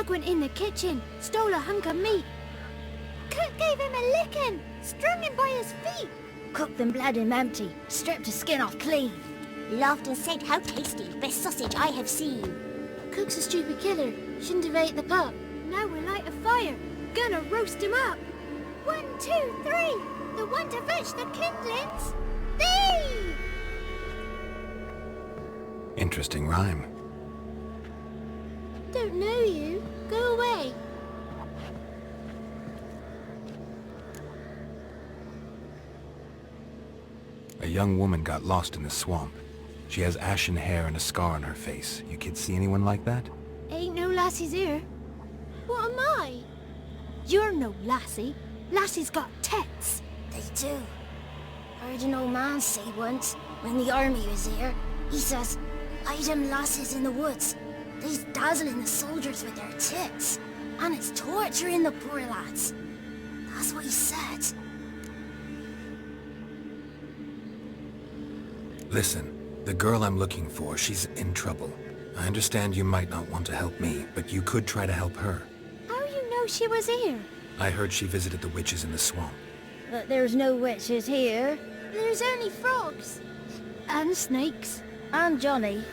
Pug went in the kitchen, stole a hunk of meat. Cook gave him a licking, strung him by his feet. Cooked and bled him empty, stripped his skin off clean. Laughed and said how tasty, best sausage I have seen. Cook's a stupid killer, shouldn't have ate the pup. Now we'll light a fire, gonna roast him up. 1, 2, 3, the one to fetch the kindlings. Thee! Interesting rhyme. Don't know you. Go away. A young woman got lost in the swamp. She has ashen hair and a scar on her face. You kids see anyone like that? Ain't no lassies here. What am I? You're no lassie. Lassie's got tits. They do. Heard an old man say once, when the army was here, he says, "Hide them lasses in the woods. They's dazzling the soldiers with their tits. And it's torturing the poor lads." That's what he said. Listen, the girl I'm looking for, she's in trouble. I understand you might not want to help me, but you could try to help her. How you know she was here? I heard she visited the witches in the swamp. But there's no witches here. There's only frogs. And snakes. And Johnny.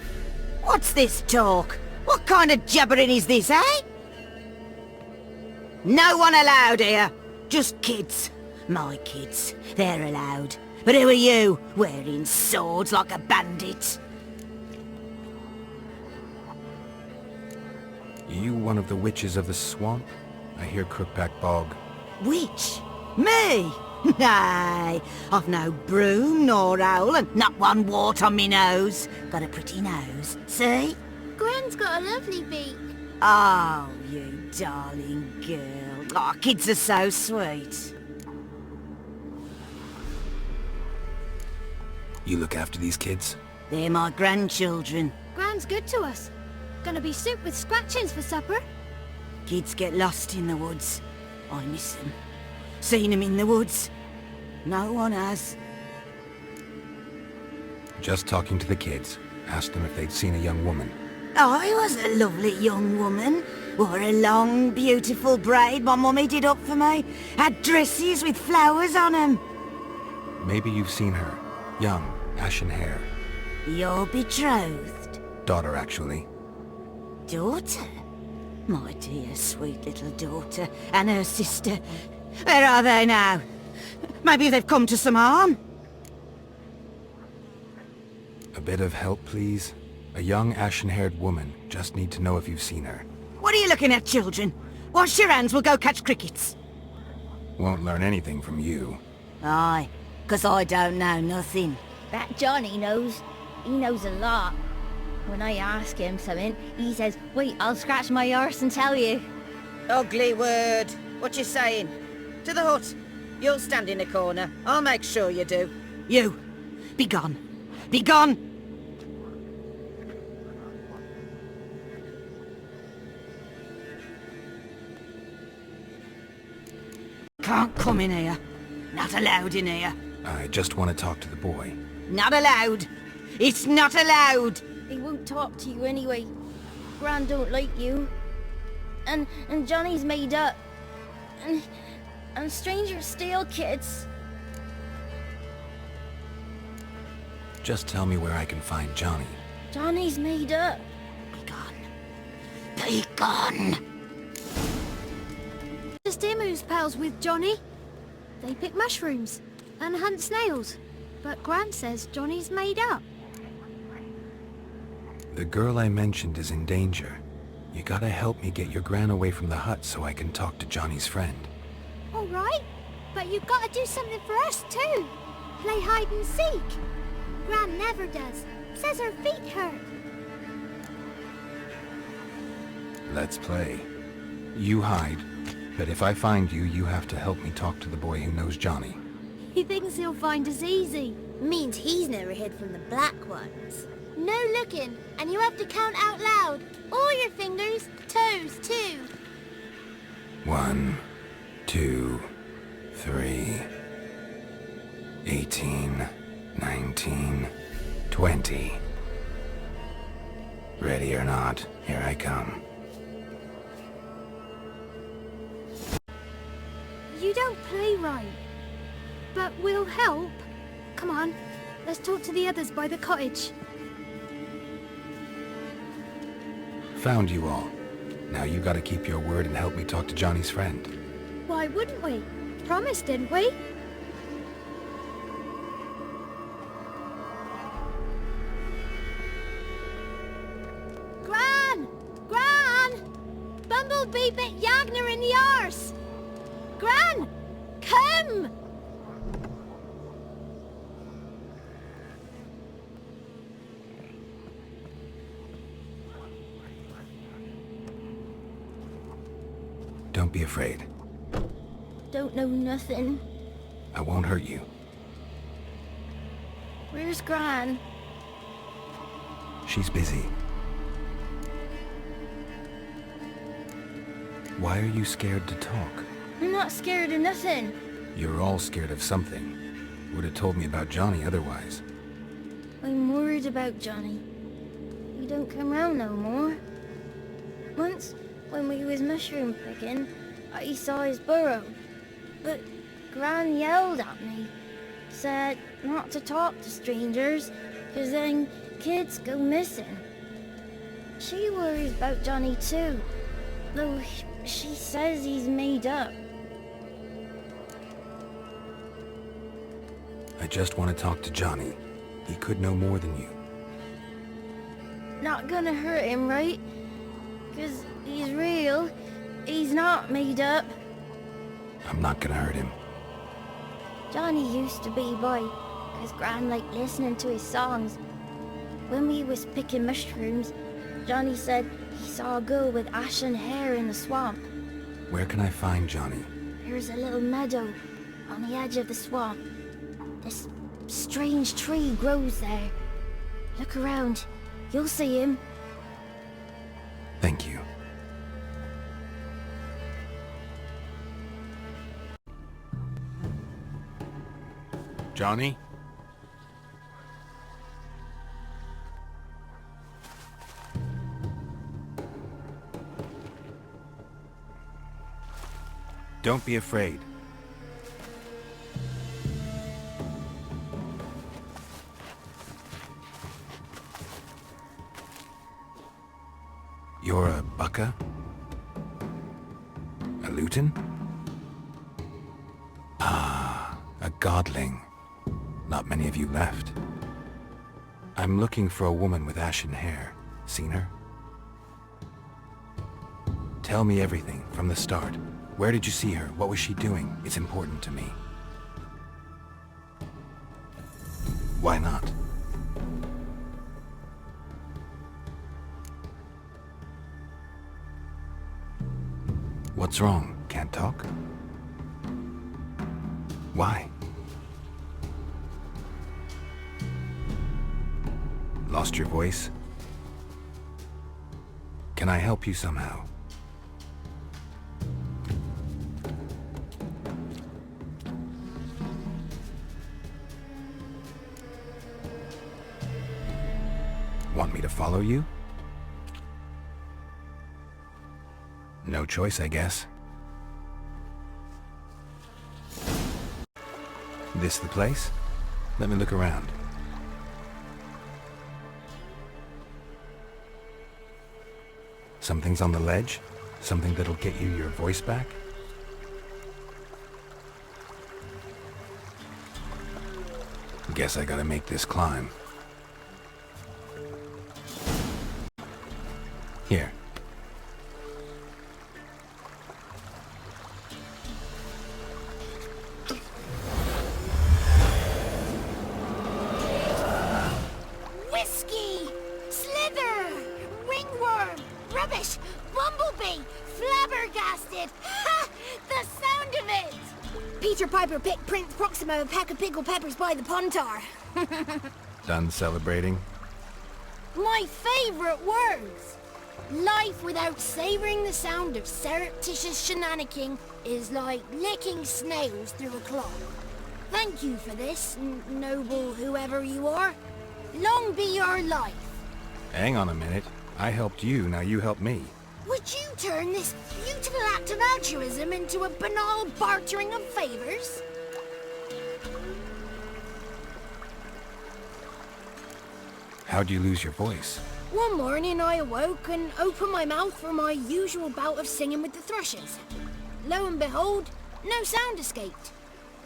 What's this talk? What kind of jabbering is this, eh? No one allowed here. Just kids. My kids. They're allowed. But who are you, wearing swords like a bandit? You one of the witches of the swamp? I hear Crookback Bog. Witch? Me? Nay, I've no broom nor owl and not one wart on me nose. Got a pretty nose, see? Gwen's got a lovely beak. Oh, you darling girl. Oh, kids are so sweet. You look after these kids? They're my grandchildren. Gran's good to us. Gonna be soup with scratchings for supper. Kids get lost in the woods. I miss them. Seen them in the woods. No one has. Just talking to the kids. Asked them if they'd seen a young woman. I was a lovely young woman. Wore a long, beautiful braid my mummy did up for me. Had dresses with flowers on them. Maybe you've seen her. Young, ashen hair. You're betrothed? Daughter, actually. Daughter? My dear, sweet little daughter. And her sister. Where are they now? Maybe they've come to some harm? A bit of help, please? A young, ashen-haired woman. Just need to know if you've seen her. What are you looking at, children? Wash your hands, we'll go catch crickets. Won't learn anything from you. Aye, 'cause I don't know nothing. That Johnny knows. He knows a lot. When I ask him something, he says, "Wait, I'll scratch my arse and tell you." Ugly word. What you saying? To the hut. You'll stand in a corner. I'll make sure you do. You, be gone. Be gone! Can't come in here. Not allowed in here. I just want to talk to the boy. Not allowed. It's not allowed. He won't talk to you anyway. Gran don't like you. And Johnny's made up. And strangers steal kids. Just tell me where I can find Johnny. Johnny's made up. Be gone. Be gone. Just him who's pals with Johnny. They pick mushrooms and hunt snails. But Gran says Johnny's made up. The girl I mentioned is in danger. You gotta help me get your gran away from the hut so I can talk to Johnny's friend. All right, but you've got to do something for us too. Play hide and seek. Gran never does. Says her feet hurt. Let's play. You hide, but if I find you, you have to help me talk to the boy who knows Johnny. He thinks he'll find us easy. Means he's never hid from the black ones. No looking, and you have to count out loud. All your fingers, toes too. 1, 2, 3, 18, 19, 20. Ready or not, here I come. You don't play right. But we'll help. Come on, let's talk to the others by the cottage. Found you all. Now you gotta keep your word and help me talk to Johnny's friend. Why wouldn't we? Promised, didn't we? Gran! Gran! Bumblebee bit Yagner in the arse! Gran! Come! Don't be afraid. Don't know nothing. I won't hurt you. Where's Gran? She's busy. Why are you scared to talk? I'm not scared of nothing. You're all scared of something. Would have told me about Johnny otherwise. I'm worried about Johnny. He don't come round no more. Once, when we was mushroom picking, I saw his burrow. But Gran yelled at me. Said not to talk to strangers, 'cause then kids go missing. She worries about Johnny too, though she says he's made up. I just want to talk to Johnny. He could know more than you. Not gonna hurt him, right? 'Cause he's real. He's not made up. I'm not gonna hurt him. Johnny used to be boy, 'cause Gran liked listening to his songs. When we was picking mushrooms, Johnny said he saw a girl with ashen hair in the swamp. Where can I find Johnny? There's a little meadow on the edge of the swamp. This strange tree grows there. Look around. You'll see him. Thank you. Johnny? Don't be afraid. You're a Bucka? A Luton? Ah, a godling. Not many of you left. I'm looking for a woman with ashen hair. Seen her? Tell me everything, from the start. Where did you see her? What was she doing? It's important to me. Why not? What's wrong? Can't talk? Why? Lost your voice? Can I help you somehow? Want me to follow you? No choice, I guess. This the place? Let me look around. Something's on the ledge? Something that'll get you your voice back? Guess I gotta make this climb. Here. Whiskey! Slither! Ringworm! Rubbish! Bumblebee! Flabbergasted! Ha! The sound of it! Peter Piper picked Prince Proximo a pack of pickled peppers by the Pontar. Done celebrating? My favorite words! Life without savoring the sound of surreptitious shenanigans is like licking snails through a cloth. Thank you for this, noble whoever you are. Long be your life. Hang on a minute. I helped you, now you help me. Would you turn this beautiful act of altruism into a banal bartering of favors? How'd you lose your voice? One morning I awoke and opened my mouth for my usual bout of singing with the thrushes. Lo and behold, no sound escaped.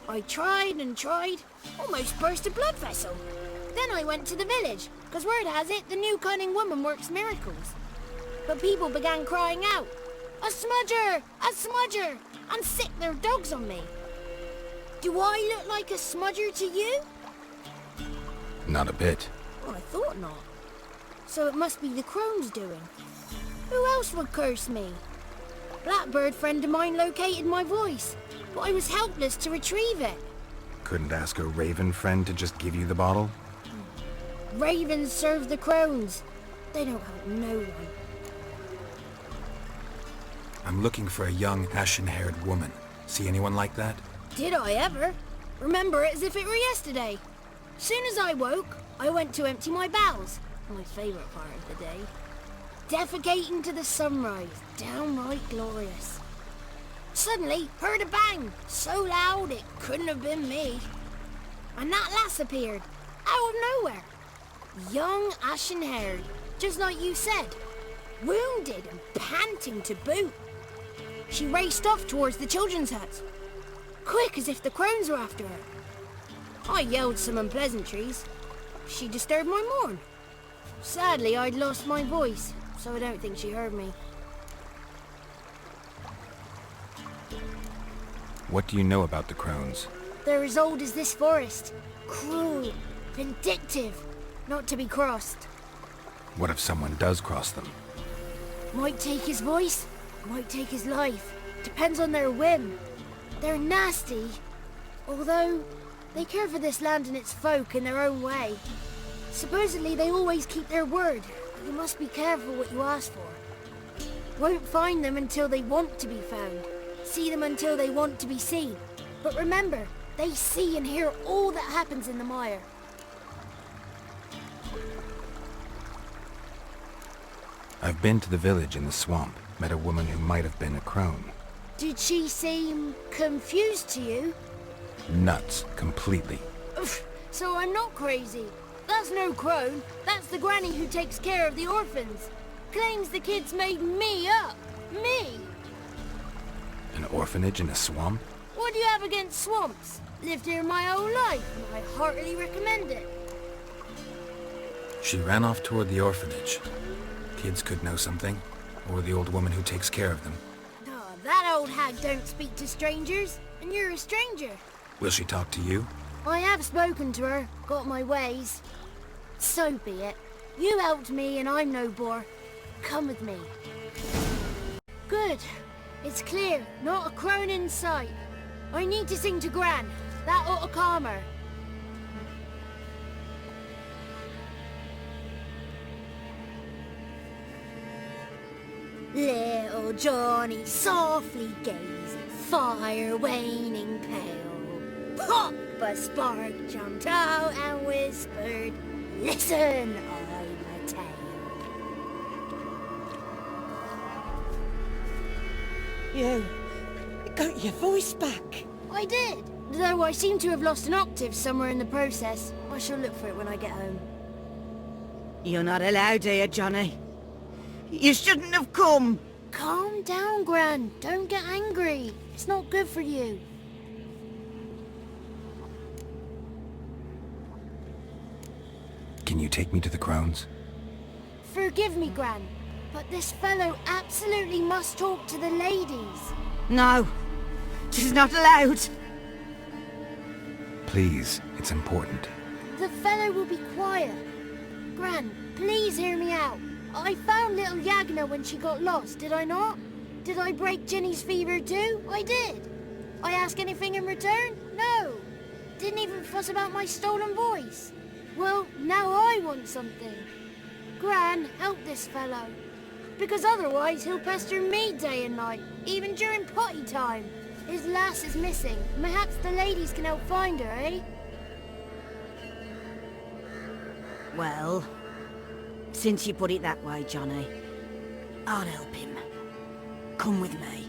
I tried and tried, almost burst a blood vessel. Then I went to the village, because word has it the new cunning woman works miracles. But people began crying out, "A smudger! A smudger!" and sicked their dogs on me. Do I look like a smudger to you? Not a bit. Well, I thought not. So it must be the crone's doing. Who else would curse me? Blackbird friend of mine located my voice, but I was helpless to retrieve it. Couldn't ask a raven friend to just give you the bottle? Ravens serve the crones. They don't help no one. I'm looking for a young, ashen-haired woman. See anyone like that? Did I ever? Remember it as if it were yesterday. Soon as I woke, I went to empty my bowels. My favourite part of the day. Defecating to the sunrise. Downright glorious. Suddenly, heard a bang. So loud it couldn't have been me. And that lass appeared. Out of nowhere. Young, ashen-haired. Just like you said. Wounded and panting to boot. She raced off towards the children's huts. Quick as if the crones were after her. I yelled some unpleasantries. She disturbed my morn. Sadly, I'd lost my voice, so I don't think she heard me. What do you know about the crones? They're as old as this forest. Cruel, vindictive, not to be crossed. What if someone does cross them? Might take his voice, might take his life. Depends on their whim. They're nasty, although they care for this land and its folk in their own way. Supposedly they always keep their word, but you must be careful what you ask for. Won't find them until they want to be found. See them until they want to be seen. But remember, they see and hear all that happens in the mire. I've been to the village in the swamp, met a woman who might have been a crone. Did she seem confused to you? Nuts, completely. Oof, so I'm not crazy. That's no crone. That's the granny who takes care of the orphans. Claims the kids made me up. Me! An orphanage in a swamp? What do you have against swamps? Lived here my whole life, and I heartily recommend it. She ran off toward the orphanage. Kids could know something, or the old woman who takes care of them. Oh, that old hag don't speak to strangers, and you're a stranger. Will she talk to you? I have spoken to her, got my ways. So be it. You helped me and I'm no bore. Come with me. Good. It's clear, not a crone in sight. I need to sing to Gran. That ought to calm her. Little Johnny softly gazing, fire waning pale. Pop! A spark jumped out and whispered, "Listen, I'm a tale." You got your voice back. I did, though I seem to have lost an octave somewhere in the process. I shall look for it when I get home. You're not allowed here, Johnny. You shouldn't have come. Calm down, Gran. Don't get angry. It's not good for you. Can you take me to the crones? Forgive me, Gran, but this fellow absolutely must talk to the ladies. No, she's not allowed. Please, it's important. The fellow will be quiet. Gran, please hear me out. I found little Yagna when she got lost, did I not? Did I break Ginny's fever too? I did. I ask anything in return? No. Didn't even fuss about my stolen voice. Well, now I want something. Gran, help this fellow. Because otherwise he'll pester me day and night, even during potty time. His lass is missing. Perhaps the ladies can help find her, eh? Well, since you put it that way, Johnny, I'll help him. come with me.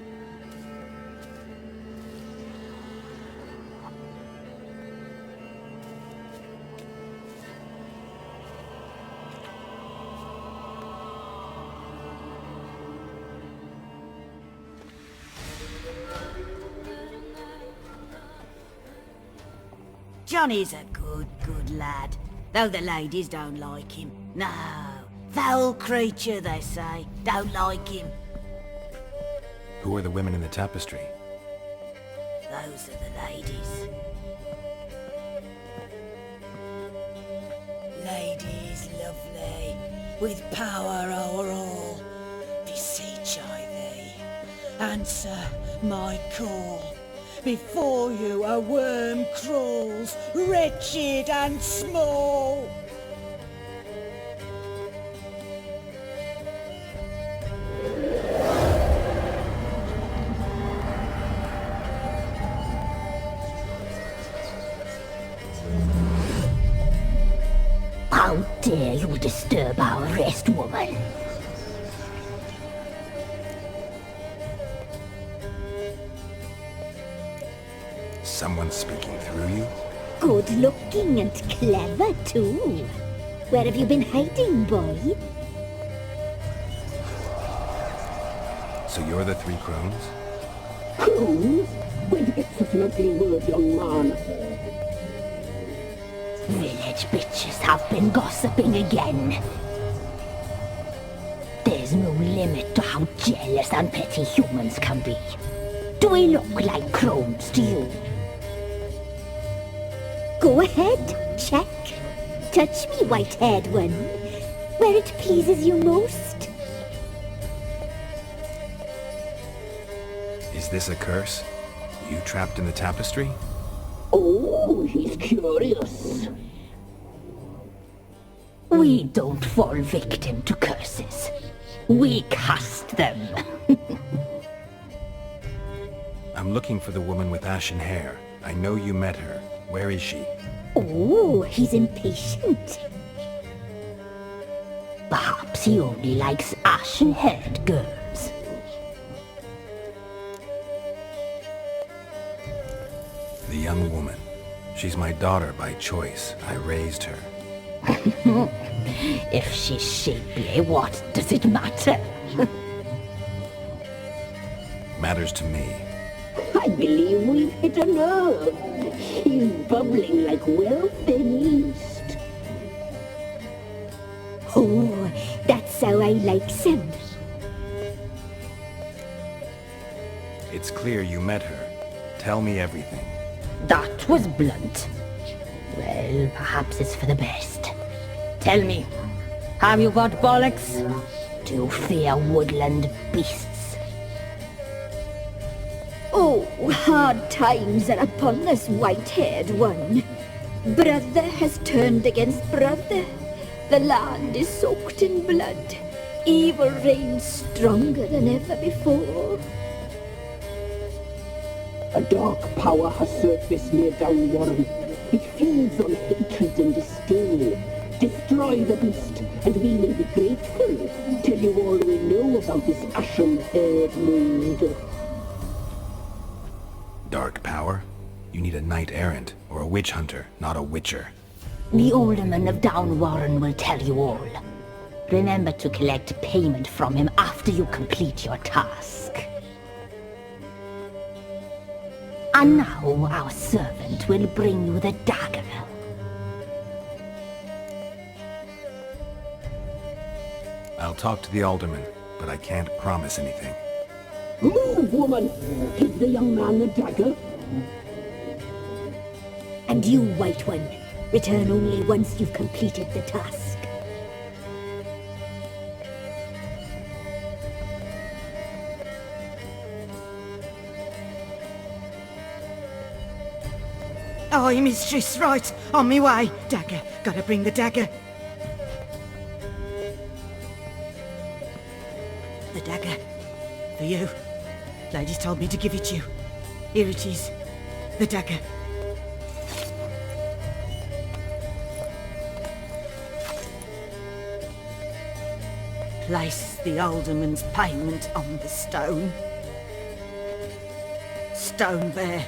Johnny's a good lad, though the ladies don't like him. No, foul creature, they say. Don't like him. Who are the women in the tapestry? Those are the ladies. Ladies lovely, with power o'er all, beseech I thee, answer my call. Before you a worm crawls, wretched and small. How dare you disturb our rest, woman? Someone speaking through you? Good looking and clever, too. Where have you been hiding, boy? So you're the Three Crones? Crones? Where'd you get such an ugly word, young man? Village bitches have been gossiping again. There's no limit to how jealous and petty humans can be. Do we look like crones to you? Go ahead, check. Touch me, white-haired one, where it pleases you most. Is this a curse? You trapped in the tapestry? Oh, he's curious. We don't fall victim to curses. We cast them. I'm looking for the woman with ashen hair. I know you met her. Where is she? Oh, he's impatient. Perhaps he only likes ashen-haired girls. The young woman. She's my daughter by choice. I raised her. If she's shapely, what does it matter? Matters to me. I believe we've hit a nerve. He's bubbling like well-fed yeast. Oh, that's how I like him. It's clear you met her. Tell me everything. That was blunt. Well, perhaps it's for the best. Tell me, have you got bollocks? Do you fear woodland beasts? Oh, hard times are upon us, white-haired one. Brother has turned against brother. The land is soaked in blood. Evil reigns stronger than ever before. A dark power has surfaced near Downwarren. It feeds on hatred and disdain. Destroy the beast, and we will be grateful. Tell you all we know about this ashen-haired maid. Dark power? You need a knight-errant or a witch hunter, not a witcher. The alderman of Downwarren will tell you all. Remember to collect payment from him after you complete your task. And now our servant will bring you the dagger. I'll talk to the alderman, but I can't promise anything. Move, woman! Give the young man the dagger. And you, white one, return only once you've completed the task. Aye, mistress, right. On me way. Dagger. Gotta bring the dagger. The dagger. For you. Ladies told me to give it you. Here it is. The dagger. Place the alderman's payment on the stone. Stone there,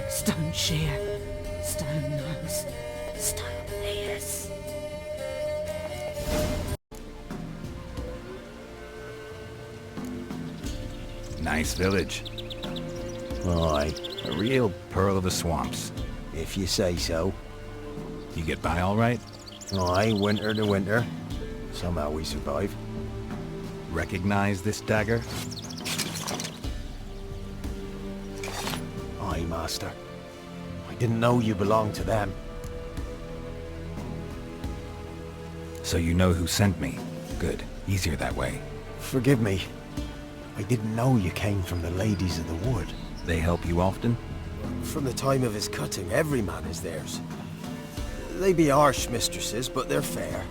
stone shear, stone nose, stone ears. Nice village. Aye, A real pearl of the swamps. if you say so. You get by all right? Aye, winter to winter. Somehow we survive. Recognize this dagger? Aye, master. I didn't know you belonged to them. So you know who sent me. Good. Easier that way. Forgive me. I didn't know you came from the Ladies of the Wood. They help you often? From the time of his cutting, every man is theirs. They be harsh mistresses, but they're fair.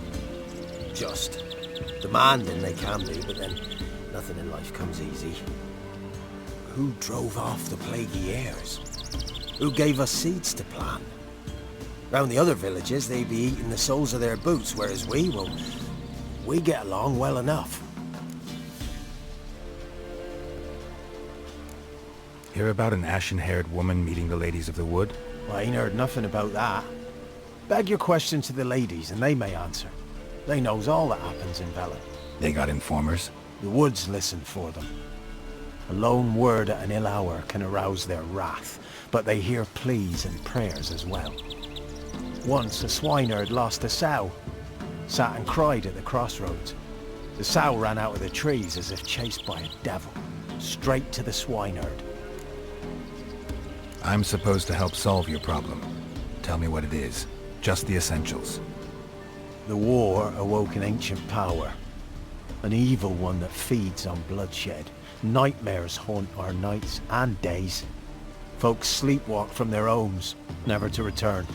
Just. Demanding they can be, but then nothing in life comes easy. Who drove off the plaguey heirs? Who gave us seeds to plant? Round the other villages, they be eating the soles of their boots, whereas we get along well enough. Hear about an ashen-haired woman meeting the Ladies of the Wood? I ain't heard nothing about that. Beg your question to the ladies, and they may answer. They knows all that happens in Velen. They got informers? The woods listen for them. A lone word at an ill hour can arouse their wrath, but they hear pleas and prayers as well. Once a swineherd lost a sow, sat and cried at the crossroads. The sow ran out of the trees as if chased by a devil, straight to the swineherd. I'm supposed to help solve your problem. Tell me what it is. Just the essentials. The war awoke an ancient power. An evil one that feeds on bloodshed. Nightmares haunt our nights and days. Folks sleepwalk from their homes, never to return.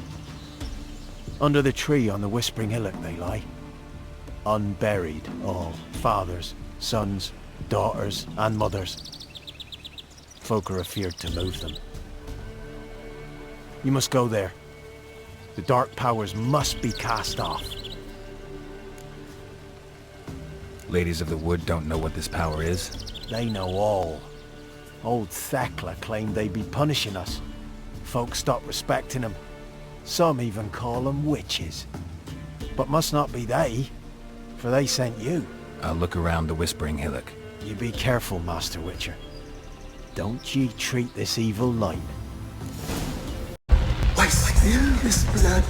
Under the tree on the Whispering Hillock they lie. Unburied all, fathers, sons, daughters and mothers. Folk are afeard to move them. You must go there. The dark powers must be cast off. Ladies of the Wood don't know what this power is? They know all. Old Thekla claimed they'd be punishing us. Folk stopped respecting them. Some even call them witches. But must not be they, for they sent you. I'll look around the Whispering Hillock. You be careful, Master Witcher. Don't ye treat this evil light. Why spill this blood?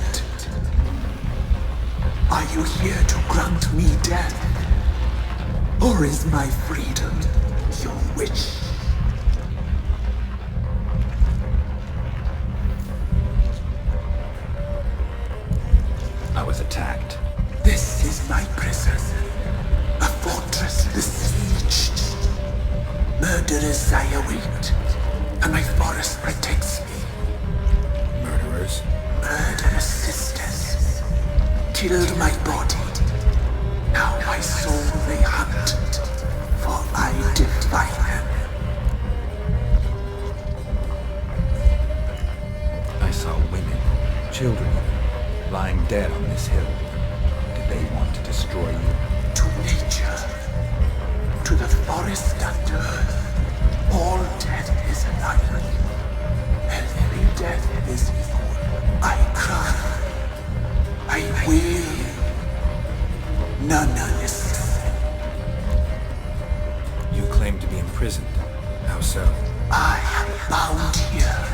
Are you here to grant me death? Or is my freedom your wish? I was attacked. This is my prison. A fortress besieged. Murderers I await, and my forest protects me. Murderers? Murderous sisters killed my body. Now my soul they hunt, for I defy them. I saw women, children, lying dead on this hill. Did they want to destroy you? To nature, to the forest and earth, all death is life. Every death is equal. I cry, I wail. None listens. You claim to be imprisoned. How so? I am bound here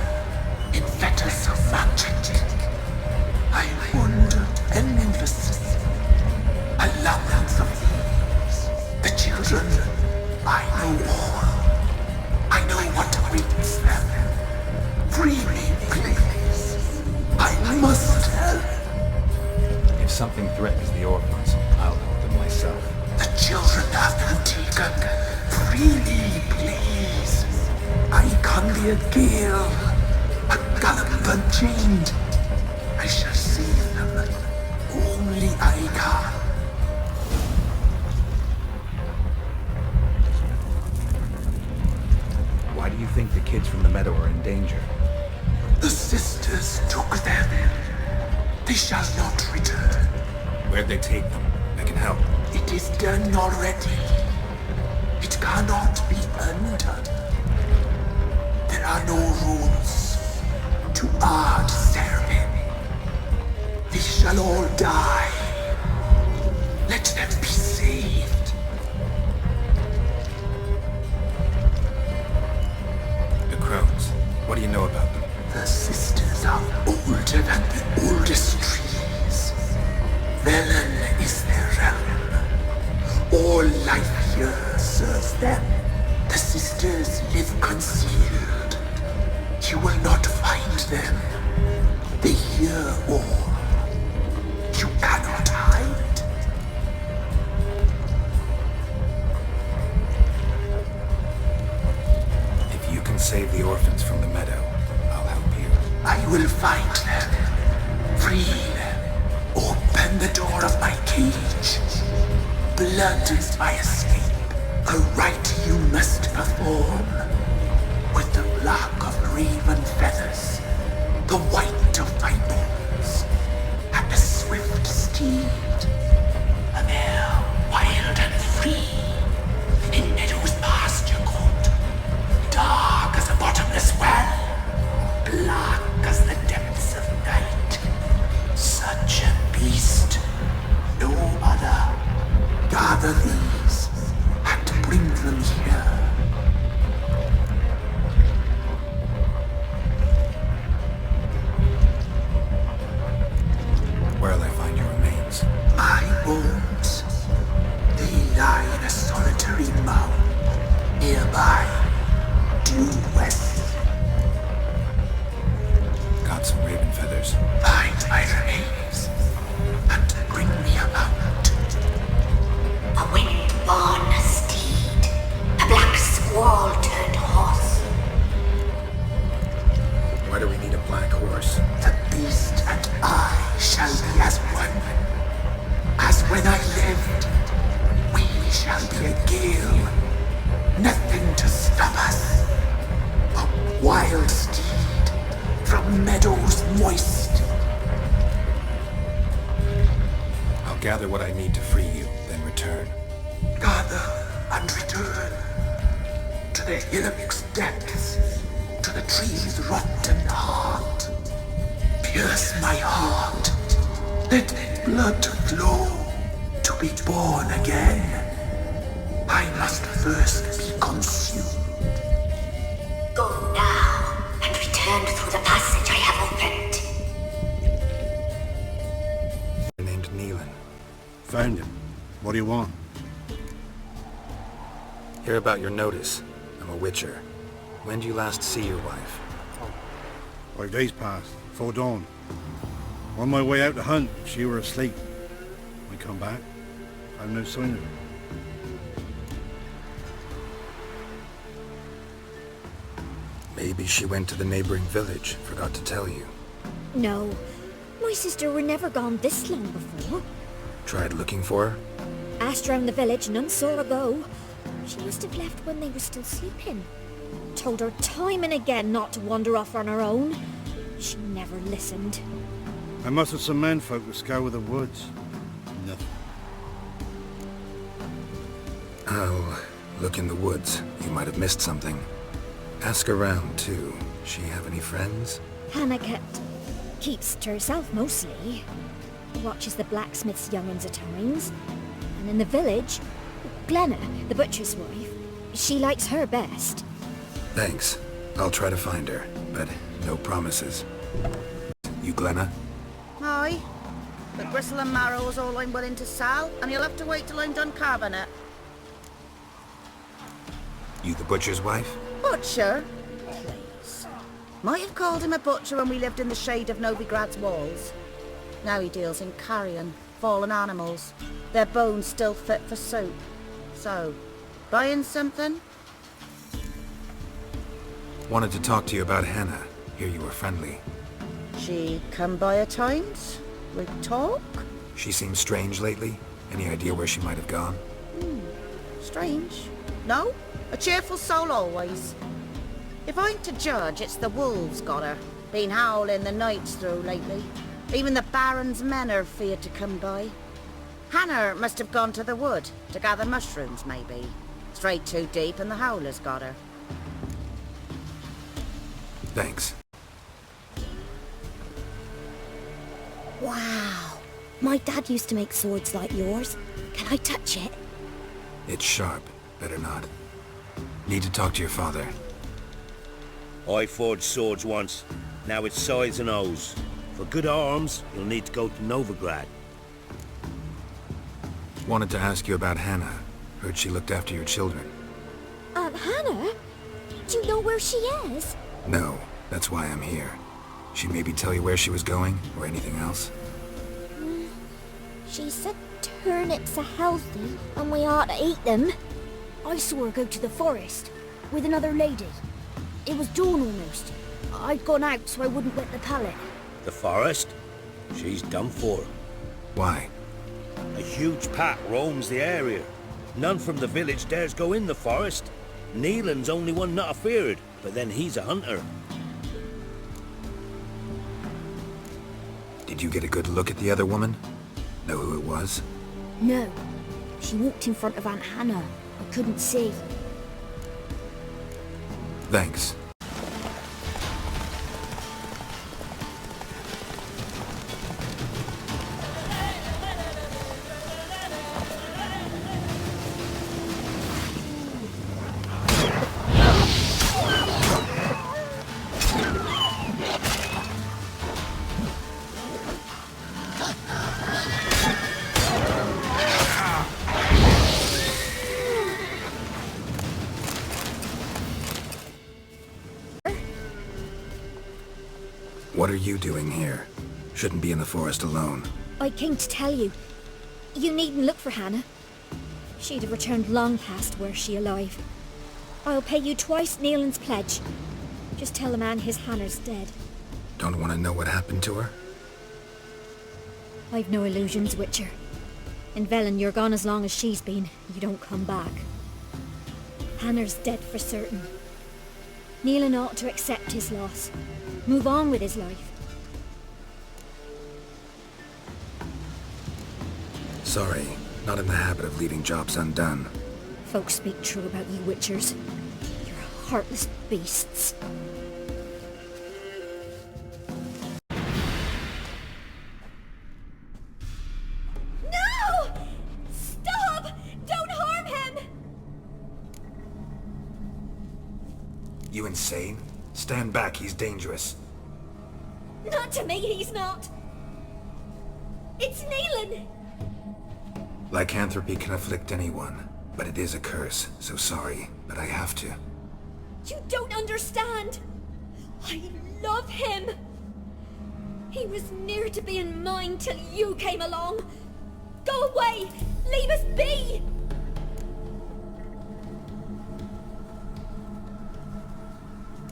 in fetters of magic. I wander endlessly, a labyrinth of leaves. The children, I know all. I know what awaits them. Free me, please. I must help. If something threatens the orphans, I'll help them myself. The children have been taken. Freely, please. I can be a gale, a gallop unchained. I shall save them. Only I can. Why do you think the kids from the meadow are in danger? The sisters took them. They shall not return. Where'd they take them? I can help. It is done already. It cannot be undone. There are no rules to Ard Serpin. They shall all die. Let them be saved. The crones. What do you know about them? The sisters are older than the oldest trees. Velen is their realm. All life here serves them. The sisters live concealed. You will not find them. They hear all. You cannot hide. If you can save the orphans from the meadow, I'll help you. I will find them. Free them. Open the door of my cage. Blood is my escape. A rite you must perform. With the black of raven feathers, the white of my bones, and a swift steed. A mare wild and free, in meadows pasture cold, dark as a bottomless well, black as the depths of night. Such a beast, no other. Gather these, and bring them here. Where'll I find your remains? My bones, they lie in a solitary mound, nearby, due west. Got some raven feathers. Find my remains, and bring me a mount. A wind-born steed, a black squall-turned horse. Why do we need a black horse? The beast and I shall be as one. As when I lived, we shall be a gale. Nothing to stop us. A wild steed from meadows moist. I'll gather what I need to free you, then return. Gather and return to the hillock's depths, to the tree's rotten heart. Pierce my heart. Let blood flow to be born again. I must first be consumed. Go now, and return through the passage I have opened. Named Neelan. Found him. What do you want? Hear about your notice. I'm a witcher. When did you last see your wife? 5 days passed, before dawn. On my way out to hunt, she were asleep. We come back, found no sign of her. Maybe she went to the neighboring village. Forgot to tell you. No, my sister were never gone this long before. Tried looking for her? Asked round the village, none saw her go. She must have left when they were still sleeping. Told her time and again not to wander off on her own. She never listened. I mustered some menfolk to scour the woods. Nothing. I'll look in the woods. You might have missed something. Ask around, too. She have any friends? Hannah keeps to herself mostly. Watches the blacksmith's young'uns at times. And in the village, Glenna, the butcher's wife, she likes her best. Thanks. I'll try to find her, but no promises. You Glenna? Aye. But gristle and marrow is all I'm willing to sell, and you'll have to wait till I'm done carving it. You the butcher's wife? Butcher? Please. Might have called him a butcher when we lived in the shade of Novigrad's walls. Now he deals in carrion, fallen animals. Their bones still fit for soup. So, buying something? Wanted to talk to you about Hannah. Hear you were friendly. She come by at times? We talk? She seems strange lately. Any idea where she might have gone? Strange. No? A cheerful soul always. If I'm to judge, it's the wolves got her. Been howling the nights through lately. Even the Baron's men are feared to come by. Hannah must have gone to the wood to gather mushrooms, maybe. Strayed too deep and the howlers got her. Thanks. Wow. My dad used to make swords like yours. Can I touch it? It's sharp. Better not. Need to talk to your father. I forged swords once. Now it's size and O's. For good arms, you'll need to go to Novigrad. Wanted to ask you about Hannah. Heard she looked after your children. Hannah? Do you know where she is? No, that's why I'm here. She maybe tell you where she was going, or anything else? She said turnips are healthy, and we ought to eat them. I saw her go to the forest, with another lady. It was dawn almost. I'd gone out so I wouldn't wet the pallet. The forest? She's done for. Why? A huge pack roams the area. None from the village dares go in the forest. Neelan's only one not afeared, but then he's a hunter. Did you get a good look at the other woman? Know who it was? No. She walked in front of Aunt Hannah. I couldn't see. Thanks. What are you doing here? Shouldn't be in the forest alone. I came to tell you. You needn't look for Hannah. She'd have returned long past were she alive. I'll pay you twice Neelan's pledge. Just tell the man his Hannah's dead. Don't want to know what happened to her? I've no illusions, Witcher. In Velen, you're gone as long as she's been. You don't come back. Hannah's dead for certain. Neelan ought to accept his loss. Move on with his life. Sorry, not in the habit of leaving jobs undone. Folks speak true about you Witchers. You're heartless beasts. No! Stop! Don't harm him! You insane? Stand back, he's dangerous. Not to me, he's not. It's Neelan! Lycanthropy can afflict anyone, but it is a curse, so sorry, but I have to. You don't understand. I love him. He was near to being mine till you came along. Go away! Leave us be!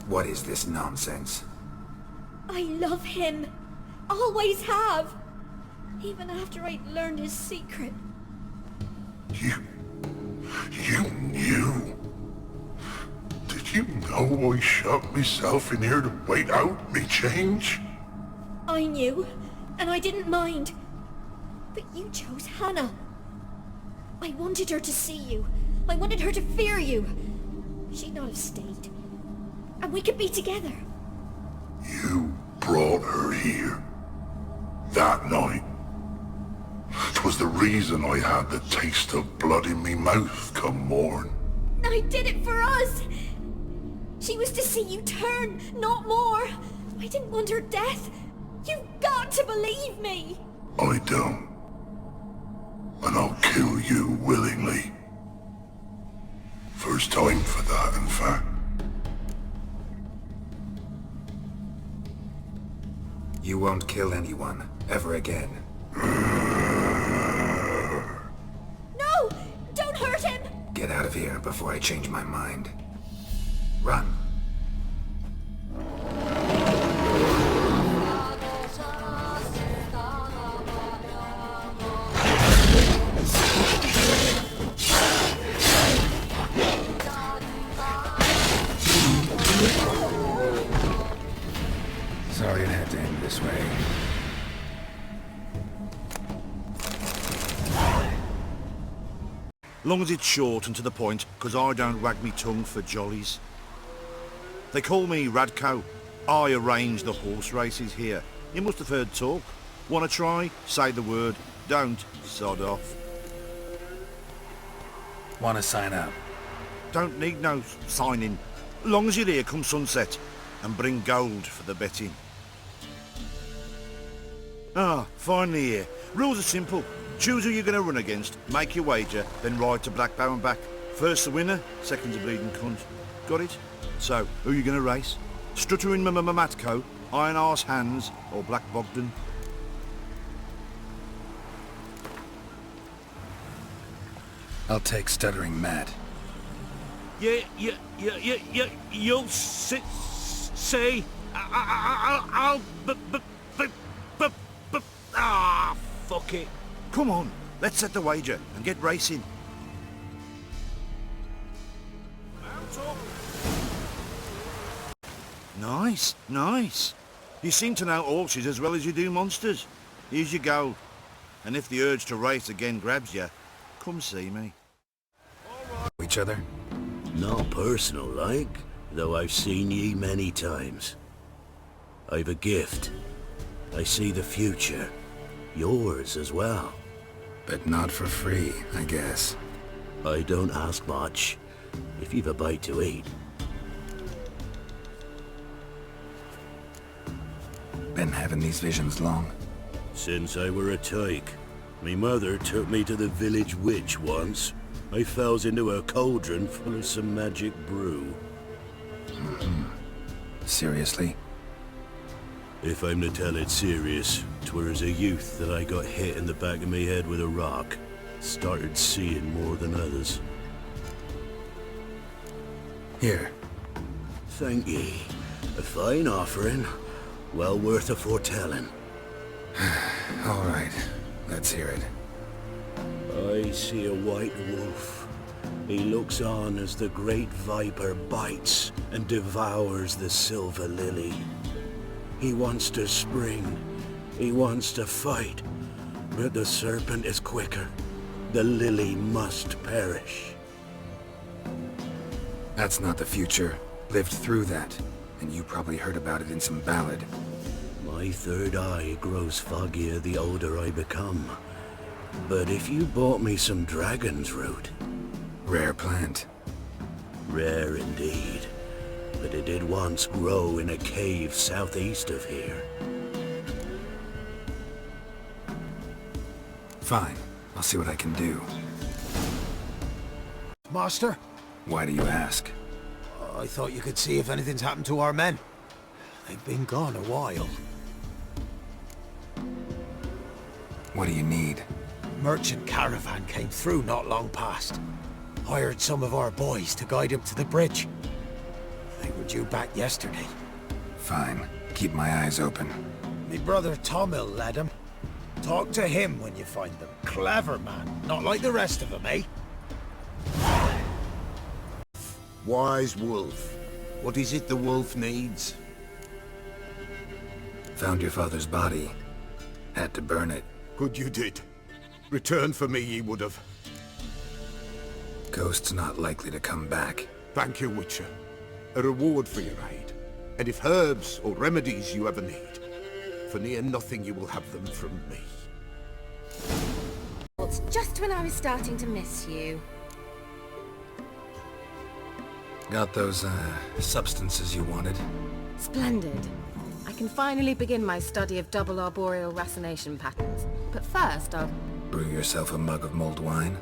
What is this nonsense? I love him. Always have. Even after I'd learned his secret. You knew? Did you know I shut myself in here to wait out me change? I knew, and I didn't mind. But you chose Hannah. I wanted her to see you. I wanted her to fear you. She'd not have stayed. And we could be together. You brought her here. That night. 'Twas the reason I had the taste of blood in me mouth come morn. I did it for us. She was to see you turn, not more. I didn't want her death. You've got to believe me. I don't. And I'll kill you willingly. First time for that, in fact. You won't kill anyone, ever again. No! Don't hurt him! Get out of here before I change my mind. Run. Sorry it had to end this way. Long as it's short and to the point, 'cause I don't wag me tongue for jollies. They call me Radko. I arrange the horse races here. You must have heard talk. Wanna try? Say the word. Don't, sod off. Wanna sign up? Don't need no signing. Long as you're here come sunset, and bring gold for the betting. Ah, finally here. Rules are simple. Choose who you're going to run against, make your wager, then ride to Blackbow and back. First the winner, second's a bleeding cunt. Got it? So, who are you going to race? Stuttering Matko, Iron Arse Hands, or Black Bogdan? I'll take Stuttering Matt. You'll say... fuck it. Come on, let's set the wager and get racing. Nice, nice. You seem to know horses as well as you do monsters. Here's your gold. And if the urge to race again grabs you, come see me. Each other? Not personal like, though I've seen ye many times. I've a gift. I see the future. Yours as well. But not for free, I guess. I don't ask much, if you've a bite to eat. Been having these visions long? Since I were a tyke. Me mother took me to the village witch once. I fells into a cauldron full of some magic brew. Seriously? If I'm to tell it serious, 'twere as a youth that I got hit in the back of me head with a rock. Started seeing more than others. Here. Thank ye. A fine offering. Well worth a foretelling. All right. Let's hear it. I see a white wolf. He looks on as the great viper bites and devours the silver lily. He wants to spring. He wants to fight. But the serpent is quicker. The lily must perish. That's not the future. Lived through that. And you probably heard about it in some ballad. My third eye grows foggier the older I become. But if you bought me some dragon's root... Rare plant. Rare indeed. But it did once grow in a cave southeast of here. Fine. I'll see what I can do. Master? Why do you ask? I thought you could see if anything's happened to our men. They've been gone a while. What do you need? Merchant caravan came through not long past. Hired some of our boys to guide him to the bridge. They were due back yesterday. Fine. Keep my eyes open. Me brother Tomil led him. Talk to him when you find them. Clever man. Not like the rest of them, eh? Wise wolf. What is it the wolf needs? Found your father's body. Had to burn it. Good you did. Return for me ye would have. Ghost's not likely to come back. Thank you, Witcher. A reward for your aid. And if herbs or remedies you ever need, for near nothing you will have them from me. It's just when I was starting to miss you. Got those, substances you wanted? Splendid. I can finally begin my study of double arboreal racination patterns. But first, I'll... Brew yourself a mug of mulled wine?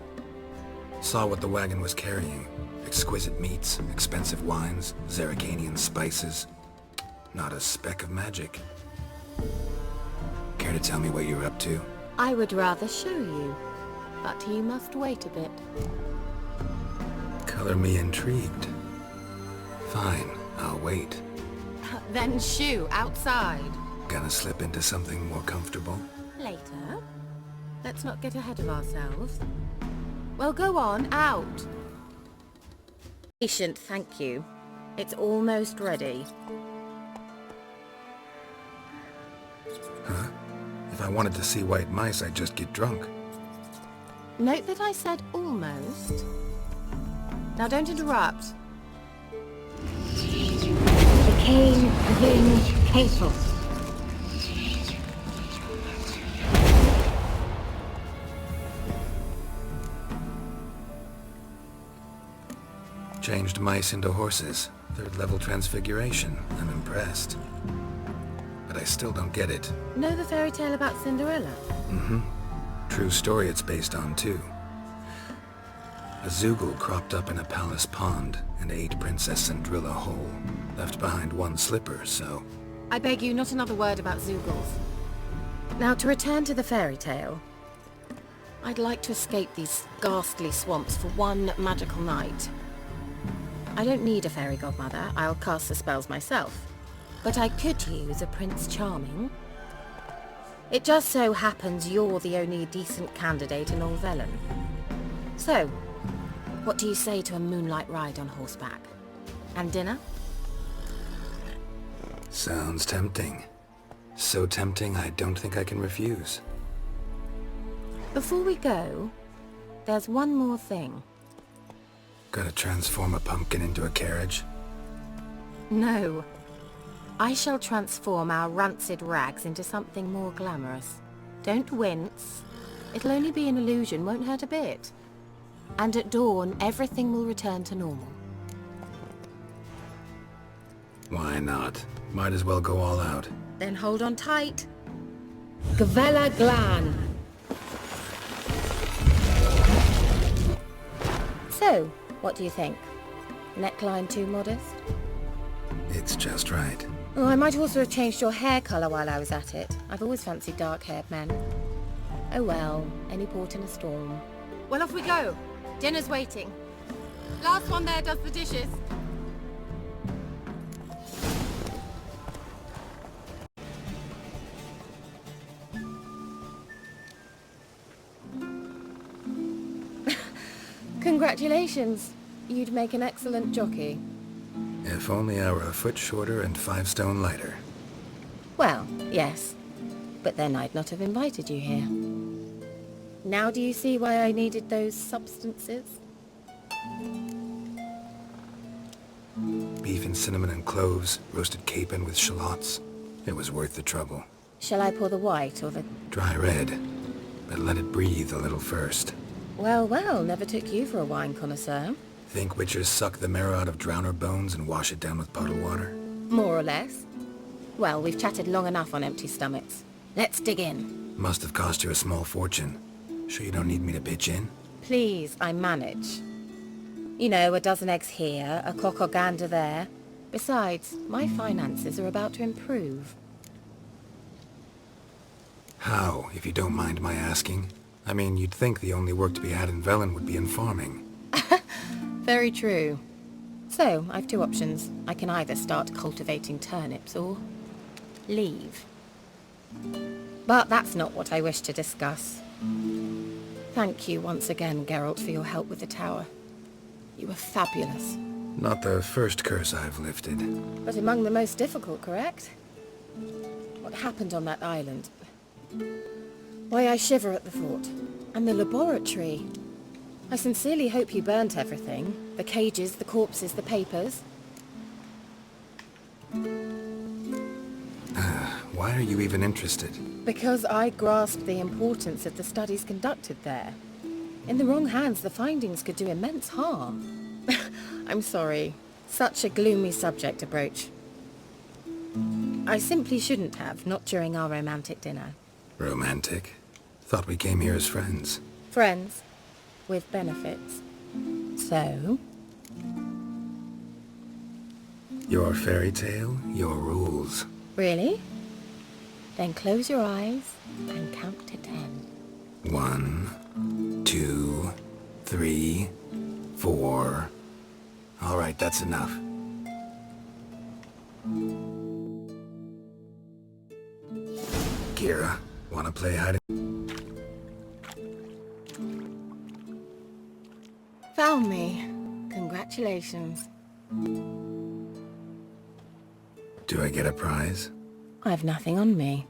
Saw what the wagon was carrying. Exquisite meats, expensive wines, Zerrikanian spices. Not a speck of magic. Care to tell me what you're up to? I would rather show you. But you must wait a bit. Color me intrigued. Fine, I'll wait. Then shoo, outside. Gonna slip into something more comfortable? Later. Let's not get ahead of ourselves. Well, go on, out. Patient, thank you. It's almost ready. Huh? If I wanted to see white mice, I'd just get drunk. Note that I said almost. Now don't interrupt. Became then hateful. Changed mice into horses. Third-level transfiguration. I'm impressed. But I still don't get it. Know the fairy tale about Cinderella? Mm-hmm. True story it's based on, too. A Zoogle cropped up in a palace pond and ate Princess Cindrilla whole. Left behind one slipper, so... I beg you, not another word about Zoogles. Now, to return to the fairy tale. I'd like to escape these ghastly swamps for one magical night. I don't need a fairy godmother. I'll cast the spells myself. But I could use a Prince Charming. It just so happens you're the only decent candidate in all Velen. So, what do you say to a moonlight ride on horseback? And dinner? Sounds tempting. So tempting I don't think I can refuse. Before we go, there's one more thing. Gotta transform a pumpkin into a carriage? No. I shall transform our rancid rags into something more glamorous. Don't wince. It'll only be an illusion, won't hurt a bit. And at dawn, everything will return to normal. Why not? Might as well go all out. Then hold on tight. Gavella Glan. So, what do you think? Neckline too modest? It's just right. Oh, I might also have changed your hair colour while I was at it. I've always fancied dark-haired men. Oh well, any port in a storm. Well, off we go. Dinner's waiting. Last one there does the dishes. Congratulations. You'd make an excellent jockey. If only I were a foot shorter and 5 stone lighter. Well, yes. But then I'd not have invited you here. Now do you see why I needed those substances? Beef and cinnamon and cloves, roasted capon with shallots. It was worth the trouble. Shall I pour the white or the... Dry red, but let it breathe a little first. Well, well, never took you for a wine connoisseur. Think witchers suck the marrow out of drowner bones and wash it down with bottled water? More or less. Well, we've chatted long enough on empty stomachs. Let's dig in. Must have cost you a small fortune. Sure you don't need me to pitch in? Please, I manage. You know, a dozen eggs here, a cock or gander there. Besides, my finances are about to improve. How, if you don't mind my asking? I mean, you'd think the only work to be had in Velen would be in farming. Very true. So, I've 2 options. I can either start cultivating turnips or leave. But that's not what I wish to discuss. Thank you once again, Geralt, for your help with the tower. You were fabulous. Not the first curse I've lifted. But among the most difficult, correct? What happened on that island? Why, I shiver at the thought. And the laboratory. I sincerely hope you burnt everything. The cages, the corpses, the papers. Why are you even interested? Because I grasped the importance of the studies conducted there. In the wrong hands, the findings could do immense harm. I'm sorry. Such a gloomy subject to broach. I simply shouldn't have, not during our romantic dinner. Romantic? Thought we came here as friends. Friends. With benefits. So? Your fairy tale, your rules. Really? Then close your eyes and count to 10. 1, 2, 3, 4. All right, that's enough. Kira, wanna play hide and... Found me. Congratulations. Do I get a prize? I've nothing on me.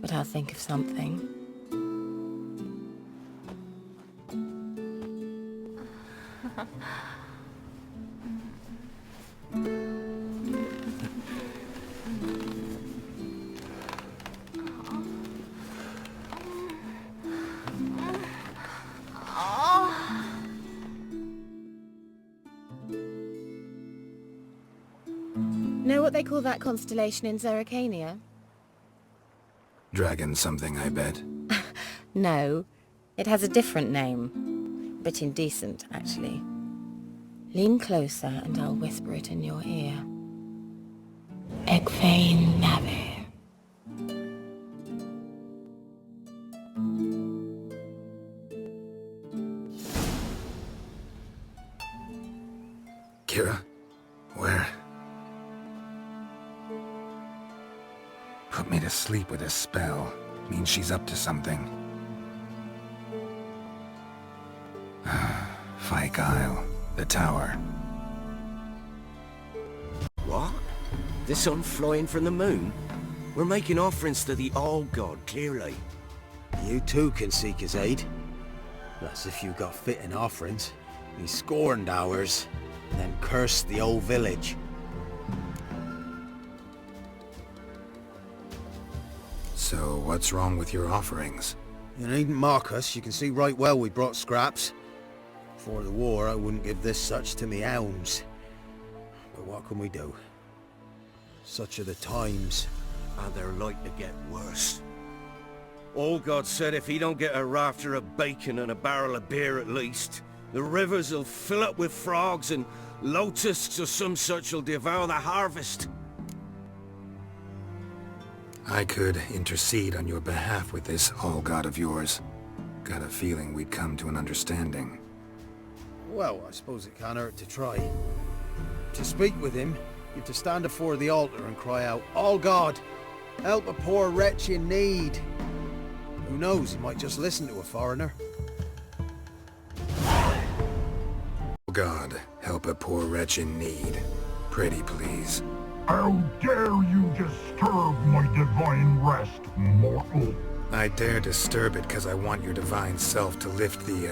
But I'll think of something. Know what they call that constellation in Zerrikania? Dragon something, I bet. No, it has a different name. Bit indecent, actually. Lean closer and I'll whisper it in your ear. Egfain Navi. Kira? Where? Put me to sleep with a spell. Means she's up to something. Fyke Isle. The tower. What? The sun flying from the moon? We're making offerings to the All-God, clearly. You too can seek his aid. That's if you got fitting offerings. He scorned ours, and then cursed the old village. So, what's wrong with your offerings? You needn't mock us. You can see right well we brought scraps. Before the war, I wouldn't give this such to me hounds. But what can we do? Such are the times. And they're like to get worse. All-God said if he don't get a rafter of bacon and a barrel of beer at least, the rivers will fill up with frogs and locusts or some such will devour the harvest. I could intercede on your behalf with this All-God of yours. Got a feeling we'd come to an understanding. Well, I suppose it can't hurt to try. To speak with him, you've to stand before the altar and cry out, "All God, help a poor wretch in need." Who knows, he might just listen to a foreigner. God, help a poor wretch in need. Pretty please. How dare you disturb my divine rest, mortal? I dare disturb it because I want your divine self to lift the,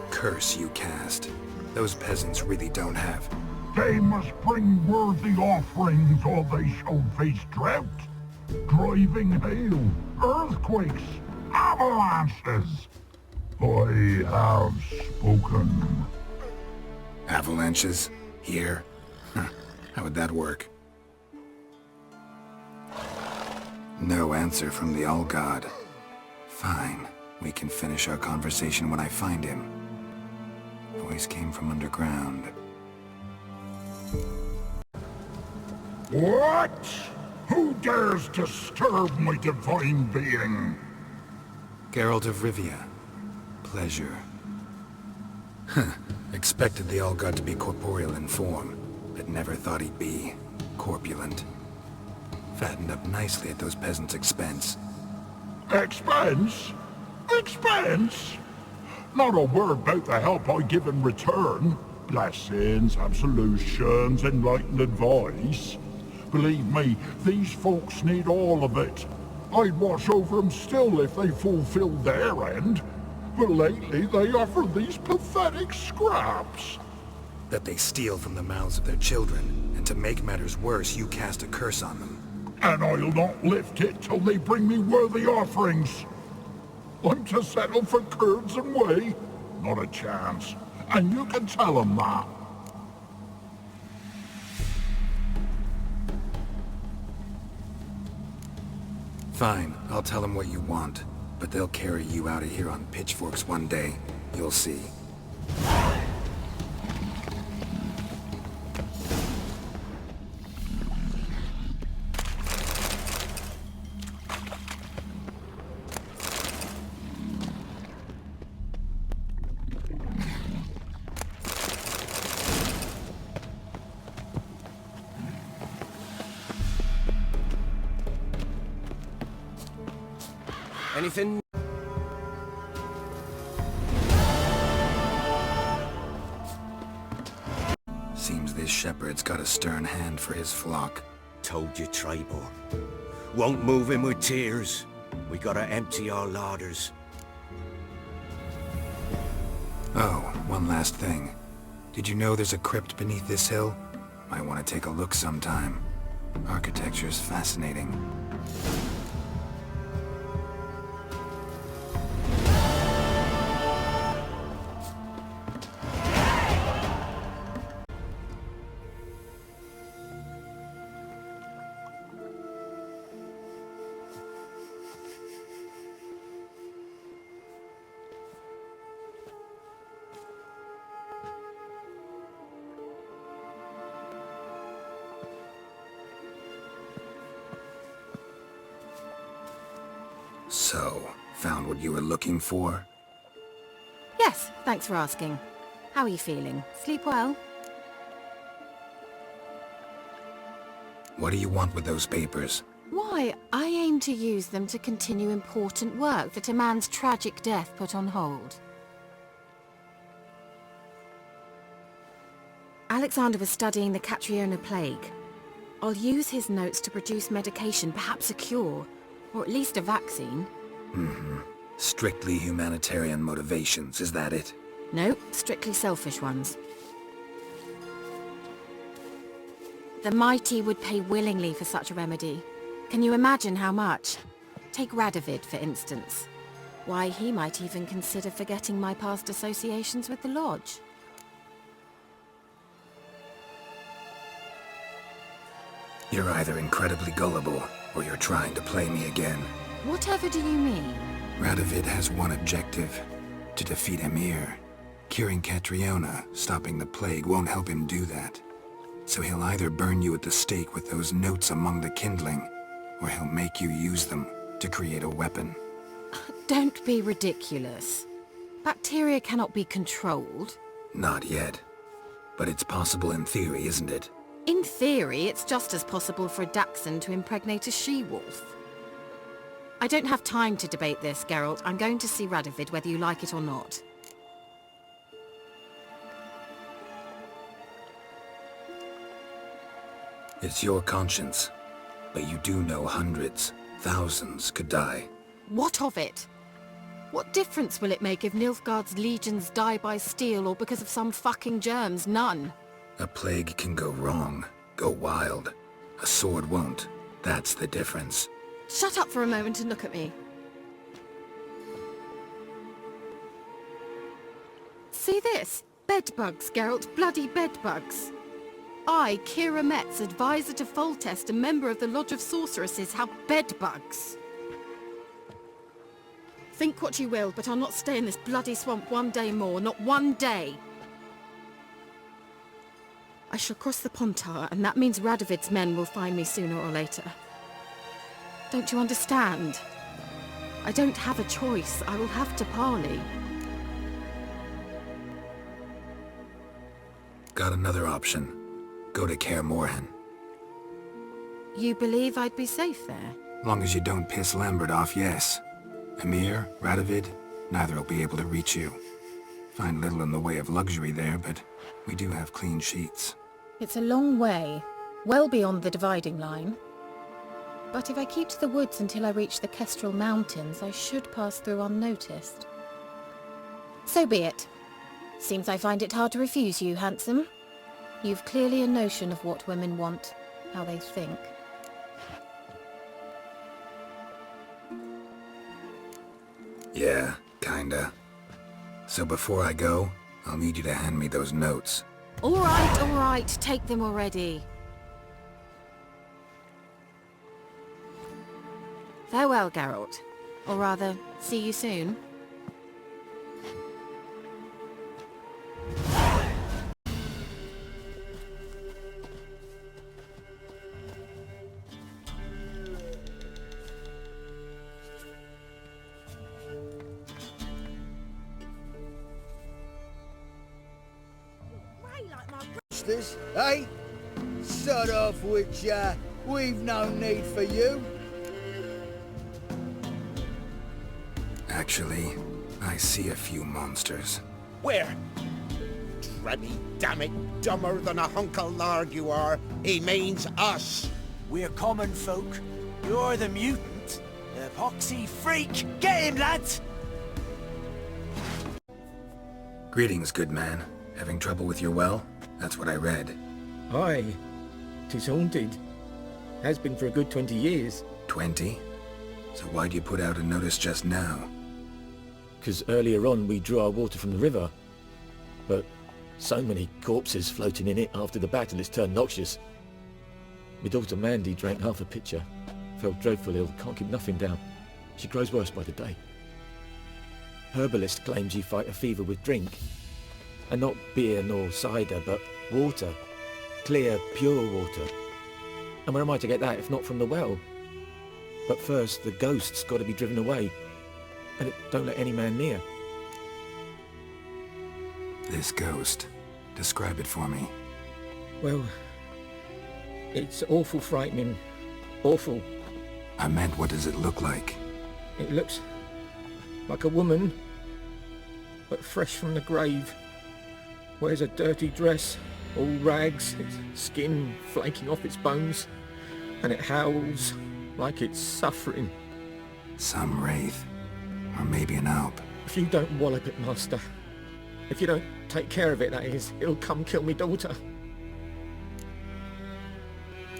curse you cast. Those peasants really don't have. They must bring worthy offerings or they shall face drought, driving hail, earthquakes, avalanches. I have spoken. Avalanches? Here? How would that work? No answer from the All-God. Fine. We can finish our conversation when I find him. Voice came from underground. What? Who dares disturb my divine being? Geralt of Rivia. Pleasure. Expected the All-God to be corporeal in form, but never thought he'd be corpulent. Fattened up nicely at those peasants' expense. Expense? Expense? Not a word about the help I give in return. Blessings, absolutions, enlightened advice. Believe me, these folks need all of it. I'd watch over them still if they fulfilled their end. But lately they offer these pathetic scraps. That they steal from the mouths of their children, and to make matters worse, you cast a curse on them. And I'll not lift it till they bring me worthy offerings. I'm to settle for curds and whey? Not a chance. And you can tell them that. Fine, I'll tell them what you want. But they'll carry you out of here on pitchforks one day. You'll see. Anything? Seems this shepherd's got a stern hand for his flock. Told you, Trebor. Won't move him with tears. We gotta empty our larders. Oh, one last thing. Did you know there's a crypt beneath this hill? Might want to take a look sometime. Architecture's fascinating. So, found what you were looking for? Yes, thanks for asking. How are you feeling? Sleep well? What do you want with those papers? Why, I aim to use them to continue important work that a man's tragic death put on hold. Alexander was studying the Catriona plague. I'll use his notes to produce medication, perhaps a cure, or at least a vaccine. Strictly humanitarian motivations, is that it? No, strictly selfish ones. The mighty would pay willingly for such a remedy. Can you imagine how much? Take Radovid, for instance. Why, he might even consider forgetting my past associations with the Lodge. You're either incredibly gullible, or you're trying to play me again. Whatever do you mean? Radovid has one objective: to defeat Emhyr. Curing Catriona, stopping the plague, won't help him do that. So he'll either burn you at the stake with those notes among the kindling, or he'll make you use them to create a weapon. Don't be ridiculous. Bacteria cannot be controlled. Not yet. But it's possible in theory, isn't it? In theory, it's just as possible for a Dachshund to impregnate a she-wolf. I don't have time to debate this, Geralt. I'm going to see Radovid whether you like it or not. It's your conscience. But you do know hundreds, thousands could die. What of it? What difference will it make if Nilfgaard's legions die by steel or because of some fucking germs? None. A plague can go wrong, go wild. A sword won't. That's the difference. Shut up for a moment and look at me. See this? Bedbugs, Geralt. Bloody bedbugs. I, Kira Metz, advisor to Foltest, a member of the Lodge of Sorceresses, have bedbugs. Think what you will, but I'll not stay in this bloody swamp one day more. Not one day. I shall cross the Pontar, and that means Radovid's men will find me sooner or later. Don't you understand? I don't have a choice. I will have to parley. Got another option. Go to Kaer Morhen. You believe I'd be safe there? Long as you don't piss Lambert off, yes. Emhyr, Radovid, neither will be able to reach you. Find little in the way of luxury there, but we do have clean sheets. It's a long way, well beyond the dividing line. But if I keep to the woods until I reach the Kestrel Mountains, I should pass through unnoticed. So be it. Seems I find it hard to refuse you, handsome. You've clearly a notion of what women want, how they think. Yeah, kinda. So before I go, I'll need you to hand me those notes. All right, take them already. Farewell, Geralt. Or rather, see you soon. Eh? Sod off, Witcher. We've no need for you. Actually, I see a few monsters. Where? Trebby, damn it, dumber than a hunk of lard you are. He means us. We're common folk. You're the mutant. The epoxy freak. Get him, lads! Greetings, good man. Having trouble with your well? That's what I read. Aye. 'Tis haunted. Has been for a good 20 years. 20? So why'd you put out a notice just now? 'Cause earlier on we drew our water from the river. But so many corpses floating in it after the battle it's turned noxious. My daughter Mandy drank half a pitcher. Fell dreadful ill, can't keep nothing down. She grows worse by the day. Herbalist claims you fight a fever with drink. And not beer nor cider, but water. Clear, pure water. And where am I to get that if not from the well? But first, the ghost's got to be driven away. And it don't let any man near. This ghost. Describe it for me. Well, it's awful frightening. Awful. I meant, what does it look like? It looks like a woman, but fresh from the grave. Wears a dirty dress, all rags, its skin flaking off its bones, and it howls like it's suffering. Some wraith. Or maybe an alp. If you don't wallop it, Master, if you don't take care of it, that is, it'll come kill me daughter.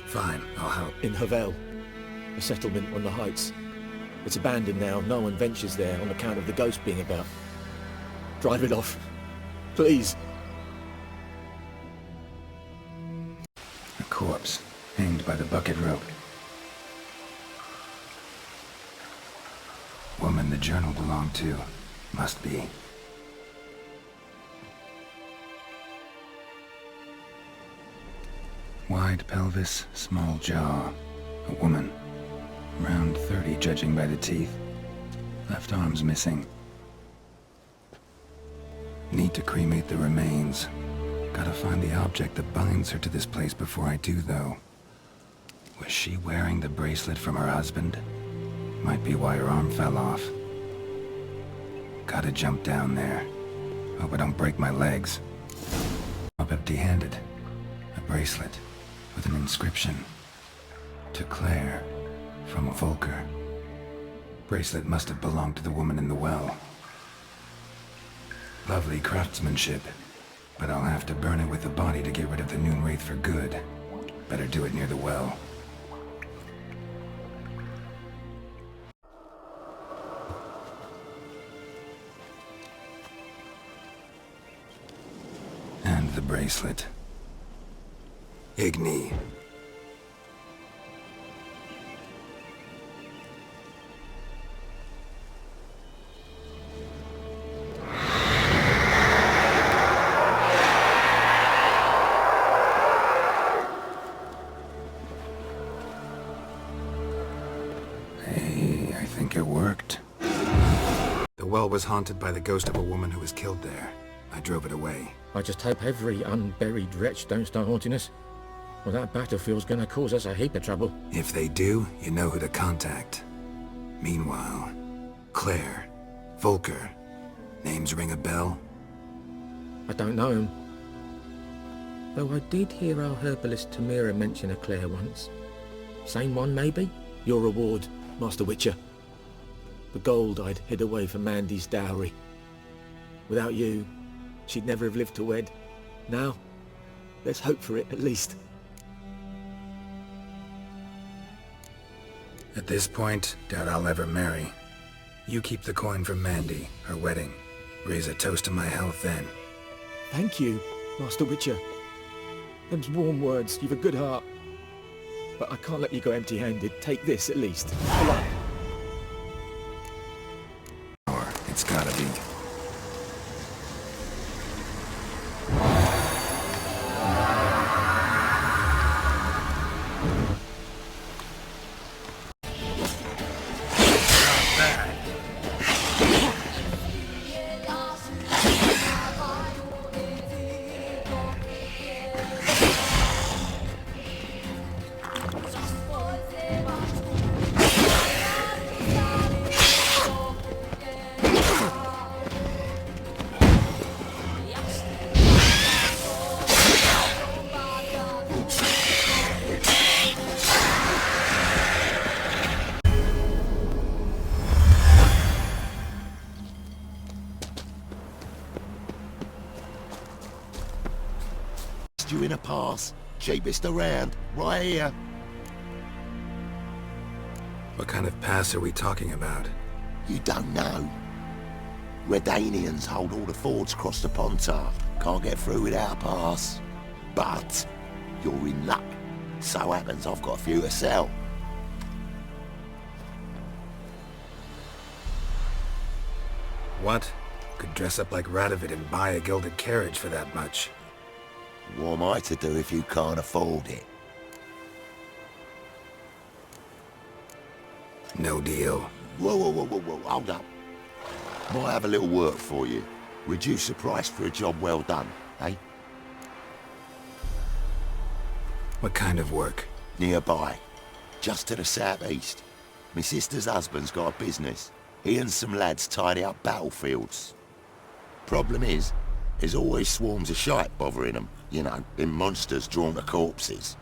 Fine, I'll help. In Havel, a settlement on the heights. It's abandoned now, no one ventures there on account of the ghost being about. Drive it off, please. A corpse, hanged by the bucket rope. Woman the journal belonged to. Must be. Wide pelvis, small jaw. A woman. Around 30, judging by the teeth. Left arm's missing. Need to cremate the remains. Gotta find the object that binds her to this place before I do, though. Was she wearing the bracelet from her husband? Might be why her arm fell off. Gotta jump down there. Hope I don't break my legs. Up empty-handed. A bracelet with an inscription. To Claire, from Volker. Bracelet must have belonged to the woman in the well. Lovely craftsmanship, but I'll have to burn it with the body to get rid of the Noon Wraith for good. Better do it near the well. And the bracelet. Igni. I think it worked. The well was haunted by the ghost of a woman who was killed there. I drove it away. I just hope every unburied wretch don't start haunting us. Well, that battlefield's gonna cause us a heap of trouble. If they do, you know who to contact. Meanwhile, Claire, Volker, names ring a bell? I don't know him. Though I did hear our herbalist Tamira mention a Claire once. Same one, maybe? Your reward, Master Witcher. The gold I'd hid away for Mandy's dowry. Without you, she'd never have lived to wed. Now, let's hope for it at least. At this point, doubt I'll ever marry. You keep the coin from Mandy, her wedding. Raise a toast to my health then. Thank you, Master Witcher. Them's warm words, you've a good heart. But I can't let you go empty-handed. Take this at least. For luck. It's gotta be. you in a pass. Cheapest around. Right here. What kind of pass are we talking about? You don't know. Redanians hold all the fords across the Pontar. Can't get through without a pass. But you're in luck. So happens I've got a few to sell. What? Could dress up like Radovid and buy a gilded carriage for that much. What am I to do if you can't afford it? No deal. Whoa, hold up. Might have a little work for you. Reduce the price for a job well done, eh? What kind of work? Nearby. Just to the southeast. My sister's husband's got a business. He and some lads tidy up battlefields. Problem is, there's always swarms of shite bothering them. You know, them monsters drawn to corpses.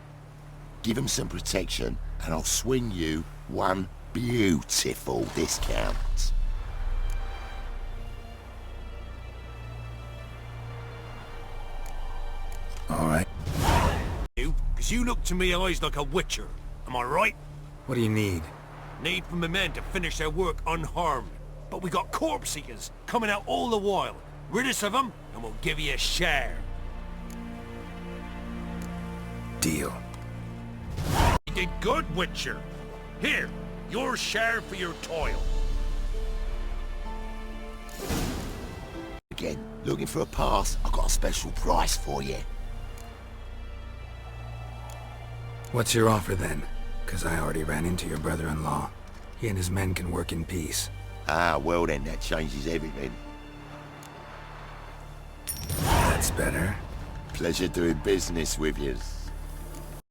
Give them some protection, and I'll swing you one beautiful discount. All right. You, because you look to me eyes like a witcher. Am I right? What do you need? Need for my men to finish their work unharmed. But we got corpse eaters coming out all the while. Rid us of them, and we'll give you a share. Deal. You did good, Witcher. Here, your share for your toil. Again, looking for a pass? I've got a special price for you. What's your offer then? Because I already ran into your brother-in-law. He and his men can work in peace. Ah, well then, that changes everything. That's better. Pleasure doing business with yous.